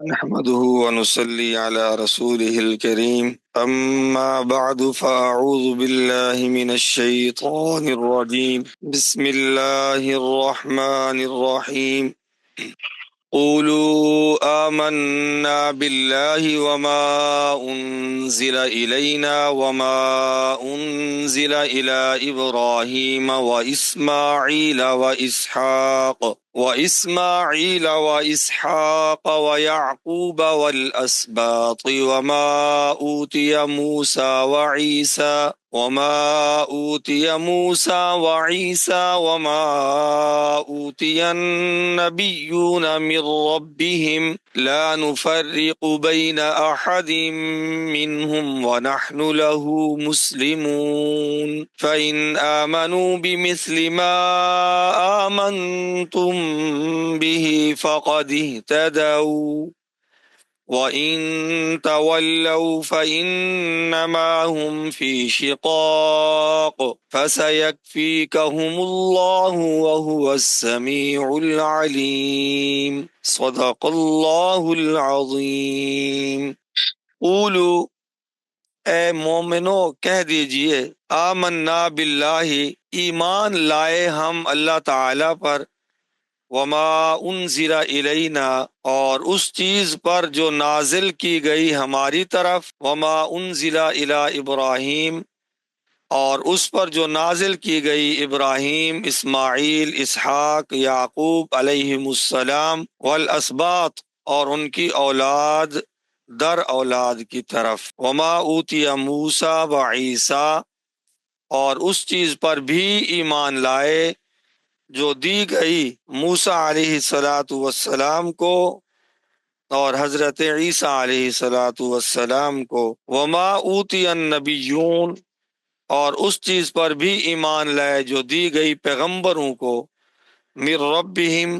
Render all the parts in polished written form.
نحمده ونصلي على رسوله الكريم أما بعد فأعوذ بالله من الشيطان الرجيم بسم الله الرحمن الرحيم قولوا آمنا بالله وما أنزل إلينا وما أنزل إلى إبراهيم وإسماعيل وإسحاق ويعقوب والأسباط وما أوتي موسى وعيسى وما أوتي النبيون من ربهم لا نفرق بين أحد منهم ونحن له مسلمون فإن آمنوا بمثل ما آمنتم به فقد اهتدوا وَإِن تَوَلَّوْا فَإِنَّمَا هُمْ فِي شِقَاقٍ فَسَيَكْفِيكَهُمُ اللَّهُ وَهُوَ السَّمِيعُ الْعَلِيمُ صدق اللہ العظیم۔ قولوا، اے مومنو کہہ دیجئے، آمنا باللہ، ایمان لائے ہم اللہ تعالی پر، وما انزل الینا، اور اس چیز پر جو نازل کی گئی ہماری طرف، وما انزل الی ابراہیم، اور اس پر جو نازل کی گئی ابراہیم، اسماعیل، اسحاق، یعقوب علیہم السلام، والاسباط، اور ان کی اولاد در اولاد کی طرف، وما اوتی موسیٰ و عیسیٰ، اور اس چیز پر بھی ایمان لائے جو دی گئی موسیٰ علیہ السلام کو اور حضرت عیسیٰ علیہ السلام کو، وما اوتی النبیون، اور اس چیز پر بھی ایمان لائے جو دی گئی پیغمبروں کو، من ربہم،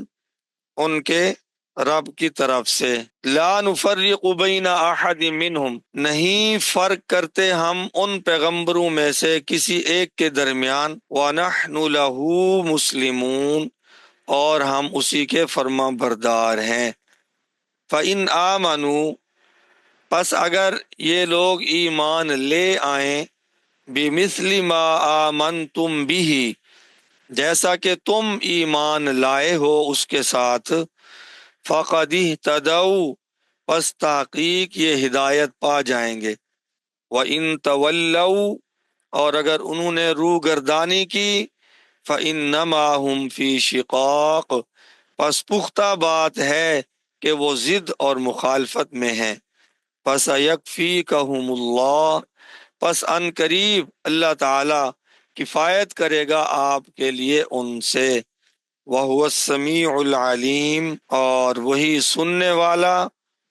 ان کے رب کی طرف سے، لا نفرق بین احد منہم، نہیں فرق کرتے ہم ان پیغمبروں میں سے کسی ایک کے درمیان، ونحن لہ مسلمون، اور ہم اسی کے فرما بردار ہیں۔ فَإِنْ آمَنُوا، پس اگر یہ لوگ ایمان لے آئیں، بِمِثْلِ مَا آمَنْتُمْ بِهِ، جیسا کہ تم ایمان لائے ہو اس کے ساتھ، فَقَدِ اهْتَدَوْا، پس تحقیق یہ ہدایت پا جائیں گے۔ وَإِن تَوَلَّوْا، اور اگر انہوں نے روگردانی کی، فَإِنَّمَا هُمْ فِي شِقَاقٍ، پس پختہ بات ہے کہ وہ ضد اور مخالفت میں ہیں۔ فَسَيَكْفِيكَهُمُ اللَّهُ، پس ان قریب اللہ تعالی کفایت کرے گا آپ کے لیے ان سے۔ وَهُوَ السَّمِيعُ الْعَلِيمُ، اور وہی سننے والا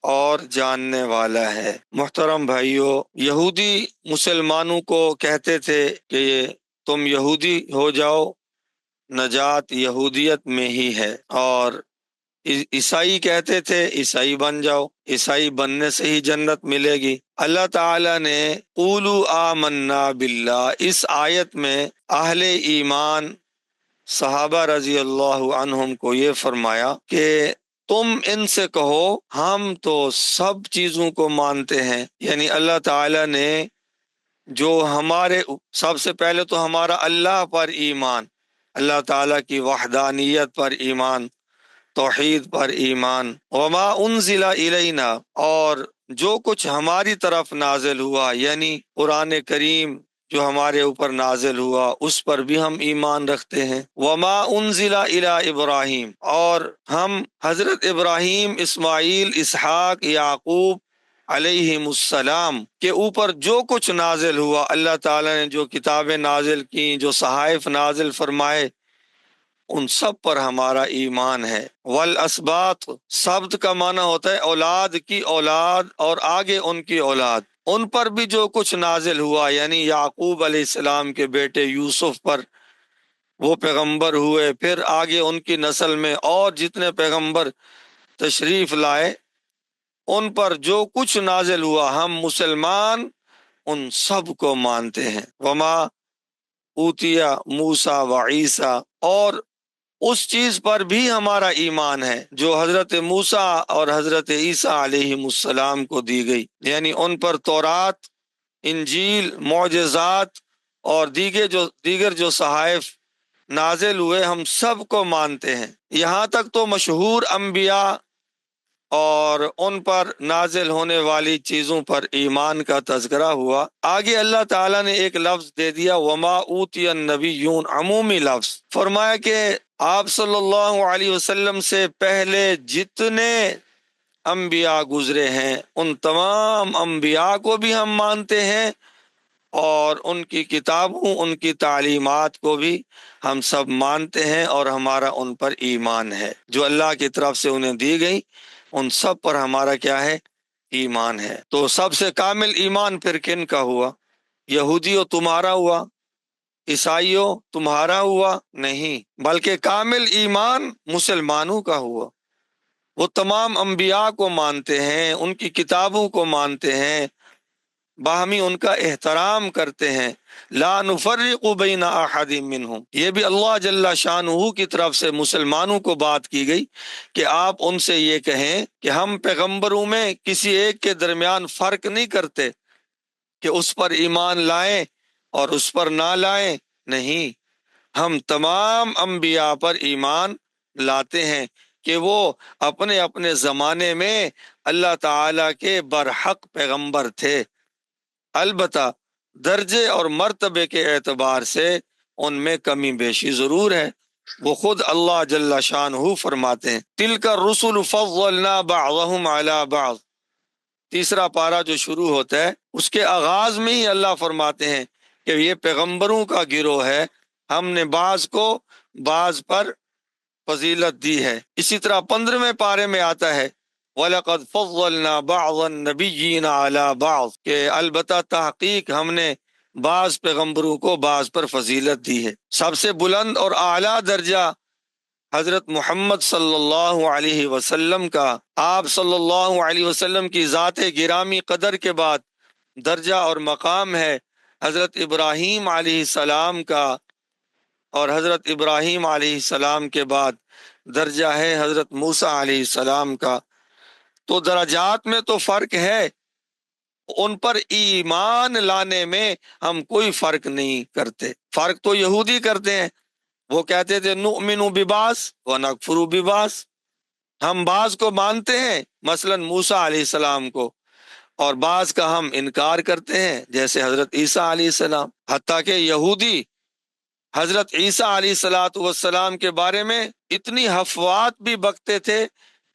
اور جاننے والا ہے۔ محترم بھائیو، یہودی مسلمانوں کو کہتے تھے کہ تم یہودی ہو جاؤ، نجات یہودیت میں ہی ہے، اور عیسائی کہتے تھے عیسائی بن جاؤ، عیسائی بننے سے ہی جنت ملے گی۔ اللہ تعالیٰ نے قولوا آمنا باللہ اس آیت میں اہل ایمان صحابہ رضی اللہ عنہم کو یہ فرمایا کہ تم ان سے کہو ہم تو سب چیزوں کو مانتے ہیں، یعنی اللہ تعالیٰ نے جو ہمارے، سب سے پہلے تو ہمارا اللہ پر ایمان، اللہ تعالیٰ کی وحدانیت پر ایمان، توحید پر ایمان، وما انزل الینا، اور جو کچھ ہماری طرف نازل ہوا، یعنی قرآن کریم جو ہمارے اوپر نازل ہوا اس پر بھی ہم ایمان رکھتے ہیں، وما انزل الی ابراہیم، اور ہم حضرت ابراہیم، اسماعیل، اسحاق، یعقوب علیہم السلام کے اوپر جو کچھ نازل ہوا، اللہ تعالیٰ نے جو کتابیں نازل کی، جو صحائف نازل فرمائے، ان سب پر ہمارا ایمان ہے۔ والاسباط، سبت کا معنی ہوتا ہے اولاد کی اولاد اور آگے ان کی اولاد، ان پر بھی جو کچھ نازل ہوا، یعنی یعقوب علیہ السلام کے بیٹے یوسف پر وہ پیغمبر ہوئے، پھر آگے ان کی نسل میں اور جتنے پیغمبر تشریف لائے، ان پر جو کچھ نازل ہوا ہم مسلمان ان سب کو مانتے ہیں۔ وما اوتیا موسیٰ و عیسیٰ، اور اس چیز پر بھی ہمارا ایمان ہے جو حضرت موسیٰ اور حضرت عیسیٰ علیہ السلام کو دی گئی، یعنی ان پر تورات، انجیل، معجزات اور دیگر جو صحائف نازل ہوئے، ہم سب کو مانتے ہیں۔ یہاں تک تو مشہور انبیاء اور ان پر نازل ہونے والی چیزوں پر ایمان کا تذکرہ ہوا۔ آگے اللہ تعالیٰ نے ایک لفظ دے دیا، وما اوتی النبیون، عمومی لفظ، فرمایا کہ آپ صلی اللہ علیہ وسلم سے پہلے جتنے انبیاء گزرے ہیں ان تمام انبیاء کو بھی ہم مانتے ہیں، اور ان کی کتابوں، ان کی تعلیمات کو بھی ہم سب مانتے ہیں، اور ہمارا ان پر ایمان ہے۔ جو اللہ کی طرف سے انہیں دی گئی ان سب پر ہمارا کیا ہے؟ ایمان ہے۔ تو سب سے کامل ایمان پھر کن کا ہوا؟ یہودیوں تمہارا ہوا؟ عیسائیوں تمہارا ہوا؟ نہیں، بلکہ کامل ایمان مسلمانوں کا ہوا۔ وہ تمام انبیاء کو مانتے ہیں، ان کی کتابوں کو مانتے ہیں، باہمی ان کا احترام کرتے ہیں۔ لا نفرق بین احد منہم، یہ بھی اللہ جل شانہ کی طرف سے مسلمانوں کو بات کی گئی کہ آپ ان سے یہ کہیں کہ ہم پیغمبروں میں کسی ایک کے درمیان فرق نہیں کرتے کہ اس پر ایمان لائیں اور اس پر نہ لائیں، نہیں، ہم تمام انبیاء پر ایمان لاتے ہیں کہ وہ اپنے اپنے زمانے میں اللہ تعالی کے برحق پیغمبر تھے۔ البتہ درجے اور مرتبے کے اعتبار سے ان میں کمی بیشی ضرور ہے۔ وہ خود اللہ جل شانہ فرماتے ہیں، تلک الرسل فضلنا بعضهم علی بعض، تیسرا پارہ جو شروع ہوتا ہے اس کے آغاز میں ہی اللہ فرماتے ہیں کہ یہ پیغمبروں کا گروہ ہے، ہم نے بعض کو بعض پر فضیلت دی ہے۔ اسی طرح 15ویں پارے میں آتا ہے وَلَقَدْ فَضَّلْنَا بَعْضَ النَّبِيِّينَ عَلَى بَعْض، کہ البتہ تحقیق ہم نے بعض پیغمبروں کو بعض پر فضیلت دی ہے۔ سب سے بلند اور اعلیٰ درجہ حضرت محمد صلی اللہ علیہ وسلم کا، آپ صلی اللہ علیہ وسلم کی ذات گرامی قدر کے بعد درجہ اور مقام ہے حضرت ابراہیم علیہ السلام کا، اور حضرت ابراہیم علیہ السلام کے بعد درجہ ہے حضرت موسیٰ علیہ السلام کا۔ تو درجات میں تو فرق ہے، ان پر ایمان لانے میں ہم کوئی فرق نہیں کرتے۔ فرق تو یہودی کرتے ہیں، وہ کہتے تھے نؤمن ببعض ونکفر ببعض، ہم بعض کو مانتے ہیں مثلا موسیٰ علیہ السلام کو، اور بعض کا ہم انکار کرتے ہیں جیسے حضرت عیسیٰ علیہ السلام۔ حتیٰ کہ یہودی حضرت عیسیٰ علیہ السلام کے بارے میں اتنی افواہات بھی بکتے تھے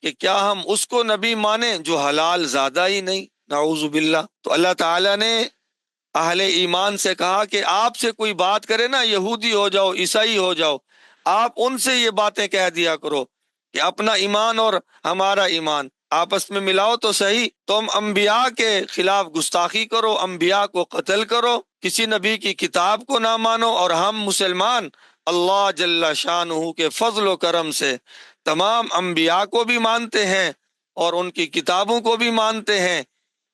کہ کیا ہم اس کو نبی مانیں جو حلال زادہ ہی نہیں، نعوذ باللہ۔ تو اللہ تعالیٰ نے اہل ایمان سے کہا کہ آپ سے کوئی بات کرے نا، یہودی ہو جاؤ، عیسائی ہو جاؤ، آپ ان سے یہ باتیں کہہ دیا کرو کہ اپنا ایمان اور ہمارا ایمان آپس میں ملاؤ تو صحیح، تم انبیاء کے خلاف گستاخی کرو، انبیاء کو قتل کرو، کسی نبی کی کتاب کو نہ مانو، اور ہم مسلمان اللہ جل شانہ کے فضل و کرم سے تمام انبیاء کو بھی مانتے ہیں اور ان کی کتابوں کو بھی مانتے ہیں۔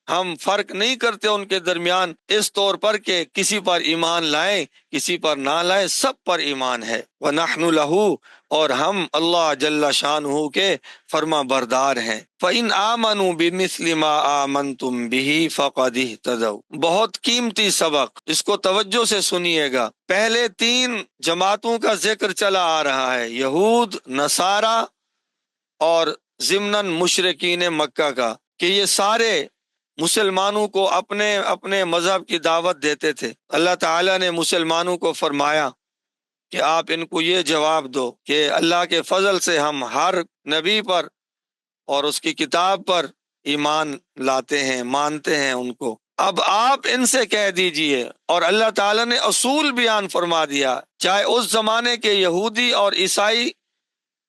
ہم فرق نہیں کرتے ان کے درمیان اس طور پر کہ کسی پر ایمان لائیں کسی پر نہ لائیں، سب پر ایمان ہے۔ وَنَحْنُ لَهُ، اور ہم اللہ جل شانہ کے فرما بردار ہیں۔ فَإِنْ آمَنُوا بِمِثْلِ مَا آمَنْتُمْ بِهِ فَقَدِ اهْتَدَوْا، بہت قیمتی سبق، اس کو توجہ سے سنیے گا۔ پہلے 3 جماعتوں کا ذکر چلا آ رہا ہے، یہود، نصارہ اور ضمناً مشرکین مکہ کا، کہ یہ سارے مسلمانوں کو اپنے اپنے مذہب کی دعوت دیتے تھے۔ اللہ تعالیٰ نے مسلمانوں کو فرمایا کہ آپ ان کو یہ جواب دو کہ اللہ کے فضل سے ہم ہر نبی پر اور اس کی کتاب پر ایمان لاتے ہیں، مانتے ہیں ان کو۔ اب آپ ان سے کہہ دیجئے، اور اللہ تعالیٰ نے اصول بیان فرما دیا، چاہے اس زمانے کے یہودی اور عیسائی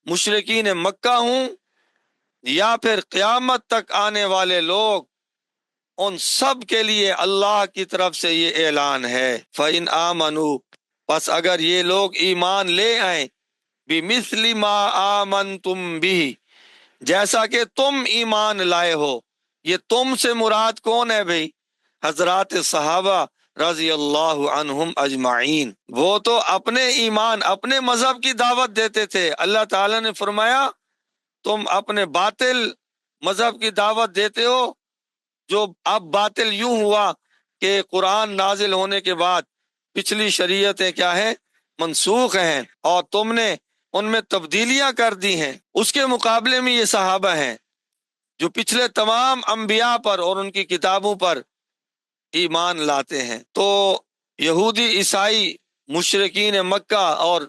مشرکین مکہ ہوں یا پھر قیامت تک آنے والے لوگ، ان سب کے لیے اللہ کی طرف سے یہ اعلان ہے، فَإِنْ آمَنُوا، پس اگر یہ لوگ ایمان لے آئیں، بِمِثْلِ مَا آمَنْتُمْ بِهِ، جیسا کہ تم ایمان لائے ہو۔ یہ تم سے مراد کون ہے بھئی؟ حضرات صحابہ رضی اللہ عنہم اجمعین۔ وہ تو اپنے ایمان اپنے مذہب کی دعوت دیتے تھے، اللہ تعالیٰ نے فرمایا تم اپنے باطل مذہب کی دعوت دیتے ہو، جو اب باطل یوں ہوا کہ قرآن نازل ہونے کے بعد پچھلی شریعتیں کیا ہیں، منسوخ ہیں، اور تم نے ان میں تبدیلیاں کر دی ہیں۔ اس کے مقابلے میں یہ صحابہ ہیں جو پچھلے تمام انبیاء پر اور ان کی کتابوں پر ایمان لاتے ہیں۔ تو یہودی عیسائی مشرکین مکہ اور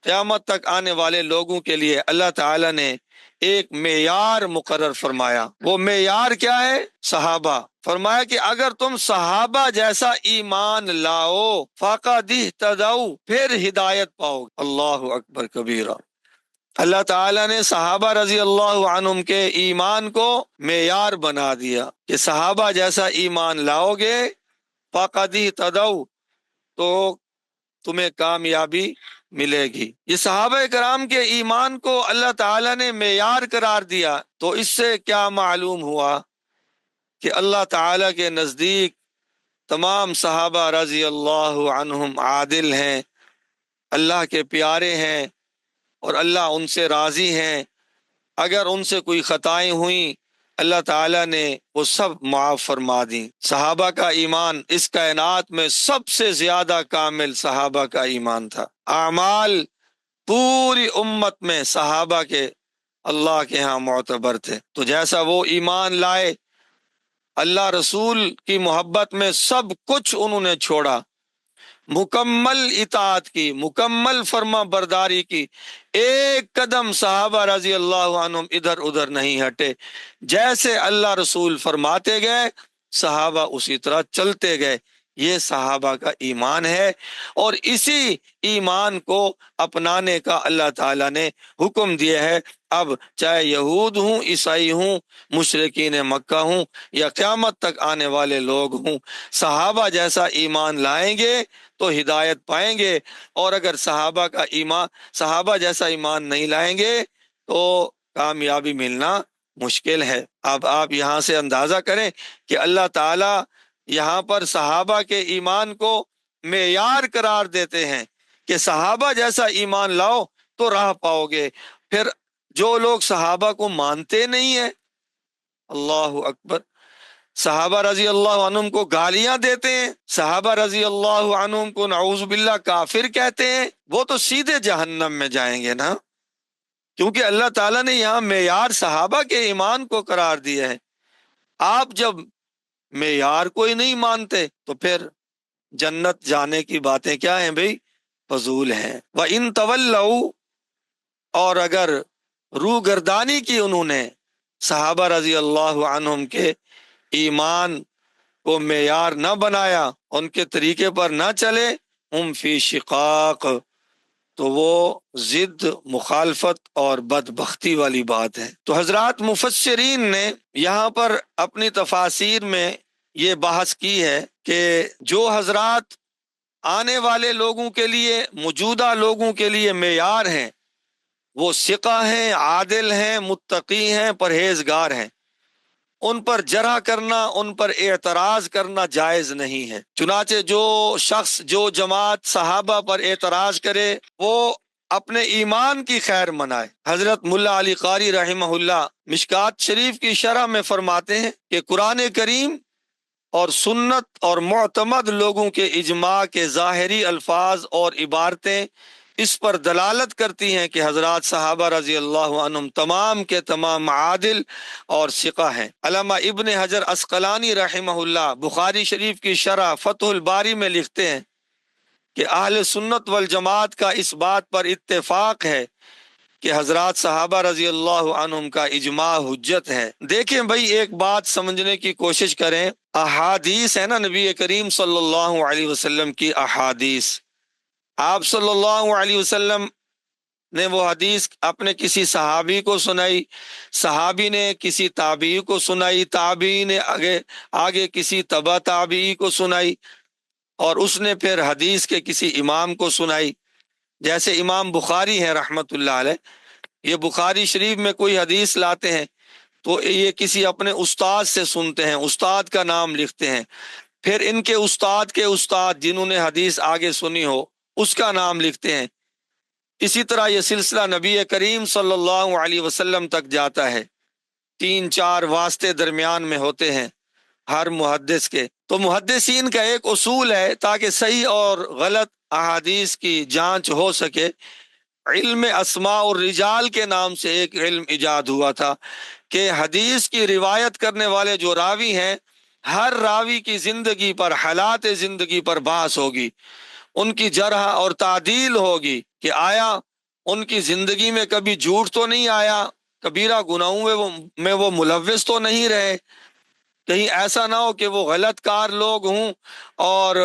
قیامت تک آنے والے لوگوں کے لیے اللہ تعالیٰ نے ایک معیار مقرر فرمایا۔ وہ معیار کیا ہے؟ صحابہ۔ فرمایا کہ اگر تم صحابہ جیسا ایمان لاؤ فقد اہتدوا، پھر ہدایت پاؤ۔ اللہ اکبر کبیرہ۔ اللہ تعالیٰ نے صحابہ رضی اللہ عنہم کے ایمان کو معیار بنا دیا کہ صحابہ جیسا ایمان لاؤ گے فقد اہتدوا، تو تمہیں کامیابی ملے گی۔ یہ صحابہ کرام کے ایمان کو اللہ تعالیٰ نے معیار قرار دیا، تو اس سے کیا معلوم ہوا کہ اللہ تعالیٰ کے نزدیک تمام صحابہ رضی اللہ عنہم عادل ہیں، اللہ کے پیارے ہیں، اور اللہ ان سے راضی ہیں۔ اگر ان سے کوئی خطائیں ہوئیں اللہ تعالیٰ نے وہ سب معاف فرما دیں۔ صحابہ کا ایمان اس کائنات میں سب سے زیادہ کامل صحابہ کا ایمان تھا۔ اعمال پوری امت میں صحابہ کے اللہ کے ہاں معتبر تھے۔ تو جیسا وہ ایمان لائے، اللہ رسول کی محبت میں سب کچھ انہوں نے چھوڑا، مکمل اطاعت کی، مکمل فرما برداری کی، ایک قدم صحابہ رضی اللہ عنہم ادھر ادھر نہیں ہٹے، جیسے اللہ رسول فرماتے گئے صحابہ اسی طرح چلتے گئے۔ یہ صحابہ کا ایمان ہے، اور اسی ایمان کو اپنانے کا اللہ تعالیٰ نے حکم دیا ہے۔ اب چاہے یہود ہوں، عیسائی ہوں، مشرکین مکہ ہوں، یا قیامت تک آنے والے لوگ ہوں، صحابہ جیسا ایمان لائیں گے تو ہدایت پائیں گے، اور اگر صحابہ جیسا ایمان نہیں لائیں گے تو کامیابی ملنا مشکل ہے۔ اب آپ یہاں سے اندازہ کریں کہ اللہ تعالیٰ یہاں پر صحابہ کے ایمان کو معیار قرار دیتے ہیں کہ صحابہ جیسا ایمان لاؤ تو راہ پاؤ گے۔ پھر جو لوگ صحابہ کو مانتے نہیں ہیں، اللہ اکبر، صحابہ رضی اللہ عنہم کو گالیاں دیتے ہیں، صحابہ رضی اللہ عنہم کو نعوذ باللہ کافر کہتے ہیں، وہ تو سیدھے جہنم میں جائیں گے نا، کیونکہ اللہ تعالیٰ نے یہاں معیار صحابہ کے ایمان کو قرار دیا ہے۔ آپ جب معیار کوئی نہیں مانتے تو پھر جنت جانے کی باتیں کیا ہیں بھئی؟ فضول ہیں۔ وَإِن تَوَلَّوْا، اور اگر روح گردانی کی انہوں نے صحابہ رضی اللہ عنہم کے ایمان کو معیار نہ بنایا، ان کے طریقے پر نہ چلے، ہم فی شقاق، تو وہ ضد، مخالفت اور بدبختی والی بات ہے۔ تو حضرات مفسرین نے یہاں پر اپنی تفاسیر میں یہ بحث کی ہے کہ جو حضرات آنے والے لوگوں کے لیے، موجودہ لوگوں کے لیے معیار ہیں، وہ ثقہ ہیں، عادل ہیں، متقی ہیں، پرہیزگار ہیں، ان پر جرح کرنا، ان پر اعتراض کرنا جائز نہیں ہے۔ چنانچہ جو شخص، جو جماعت صحابہ پر اعتراض کرے وہ اپنے ایمان کی خیر منائے۔ حضرت ملا علی قاری رحمہ اللہ مشکات شریف کی شرح میں فرماتے ہیں کہ قرآن کریم اور سنت اور معتمد لوگوں کے اجماع کے ظاہری الفاظ اور عبارتیں اس پر دلالت کرتی ہیں کہ حضرات صحابہ رضی اللہ عنہم تمام کے تمام عادل اور ثقہ ہیں۔ علامہ ابن حجر عسقلانی رحمہ اللہ بخاری شریف کی شرح فتح الباری میں لکھتے ہیں کہ اہل سنت والجماعت کا اس بات پر اتفاق ہے کہ حضرات صحابہ رضی اللہ عنہم کا اجماع حجت ہے۔ دیکھیں بھئی، ایک بات سمجھنے کی کوشش کریں، احادیث ہے نا، نبی کریم صلی اللہ علیہ وسلم کی احادیث، آپ صلی اللہ علیہ وسلم نے وہ حدیث اپنے کسی صحابی کو سنائی، صحابی نے کسی تابعی کو سنائی، تابعی نے آگے کسی تبع تابعی کو سنائی، اور اس نے پھر حدیث کے کسی امام کو سنائی۔ جیسے امام بخاری ہیں رحمت اللہ علیہ، یہ بخاری شریف میں کوئی حدیث لاتے ہیں تو یہ کسی اپنے استاد سے سنتے ہیں، استاد کا نام لکھتے ہیں، پھر ان کے استاد جنہوں نے حدیث آگے سنی ہو اس کا نام لکھتے ہیں. اسی طرح یہ سلسلہ نبی کریم صلی اللہ علیہ وسلم تک جاتا ہے. 3-4 واسطے درمیان میں ہوتے ہیں ہر محدث کے. تو محدثین کا ایک اصول ہے تاکہ صحیح اور غلط احادیث کی جانچ ہو سکے. علم اسماء الرجال کے نام سے ایک علم ایجاد ہوا تھا کہ حدیث کی روایت کرنے والے جو راوی ہیں ہر راوی کی زندگی پر، حالات زندگی پر بحث ہوگی، ان کی جرح اور تعدیل ہوگی کہ آیا ان کی زندگی میں کبھی جھوٹ تو نہیں آیا، کبیرہ گناہوں میں وہ ملوث تو نہیں رہے، کہیں ایسا نہ ہو کہ وہ غلط کار لوگ ہوں اور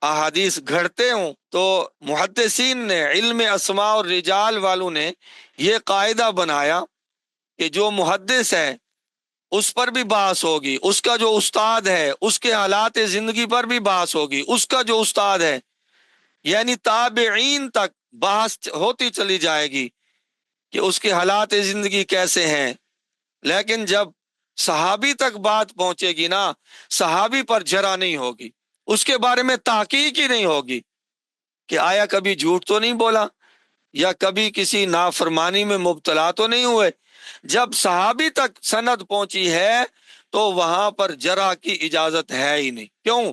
احادیث گھڑتے ہوں. تو محدثین نے، علم اسماء اور رجال والوں نے یہ قاعدہ بنایا کہ جو محدث ہے اس پر بھی بحث ہوگی، اس کا جو استاد ہے اس کے حالات زندگی پر بھی بحث ہوگی، اس کا جو استاد ہے یعنی تابعین تک بحث ہوتی چلی جائے گی کہ اس کے حالات زندگی کیسے ہیں. لیکن جب صحابی تک بات پہنچے گی نا، صحابی پر جرح نہیں ہوگی، اس کے بارے میں تحقیق ہی نہیں ہوگی کہ آیا کبھی جھوٹ تو نہیں بولا یا کبھی کسی نافرمانی میں مبتلا تو نہیں ہوئے. جب صحابی تک سند پہنچی ہے تو وہاں پر جرح کی اجازت ہے ہی نہیں. کیوں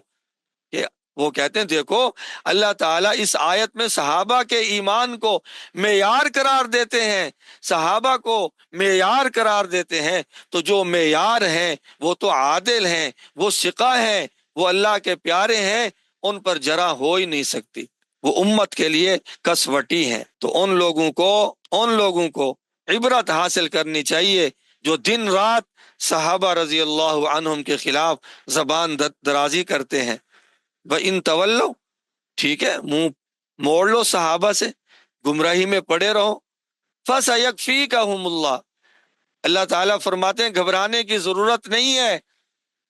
کہ وہ کہتے ہیں دیکھو اللہ تعالیٰ اس آیت میں صحابہ کے ایمان کو معیار قرار دیتے ہیں، صحابہ کو معیار قرار دیتے ہیں، تو جو معیار ہیں وہ تو عادل ہیں، وہ ثقہ ہیں، وہ اللہ کے پیارے ہیں، ان پر جرح ہو ہی نہیں سکتی، وہ امت کے لیے کسوٹی ہیں. تو ان لوگوں کو عبرت حاصل کرنی چاہیے جو دن رات صحابہ رضی اللہ عنہم کے خلاف زبان درازی کرتے ہیں. وَإِن تَوَلَّوْا، ٹھیک ہے، منہ موڑ لو صحابہ سے، گمراہی میں پڑے رہو. فَسَيَكْفِيكَهُمُ اللَّهُ، اللہ تعالیٰ فرماتے ہیں گھبرانے کی ضرورت نہیں ہے.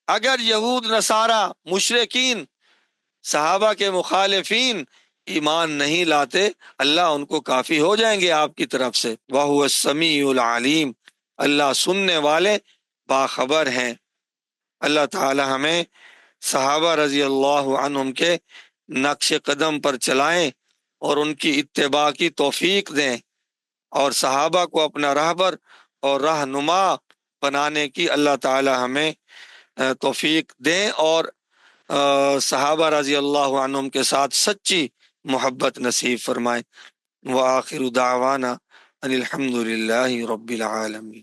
اگر یہود نصارہ مشرکین صحابہ کے مخالفین ایمان نہیں لاتے، اللہ ان کو کافی ہو جائیں گے آپ کی طرف سے. وَهُوَ السَّمِيعُ الْعَلِيمُ، اللہ سننے والے باخبر ہیں. اللہ تعالی ہمیں صحابہ رضی اللہ عنہم کے نقش قدم پر چلائیں اور ان کی اتباع کی توفیق دیں، اور صحابہ کو اپنا راہبر اور رہنما بنانے کی اللہ تعالی ہمیں توفیق دیں، اور صحابہ رضی اللہ عنہم کے ساتھ سچی محبت نصیب فرمائیں. وآخر دعوانا ان الحمد للہ رب العالمین.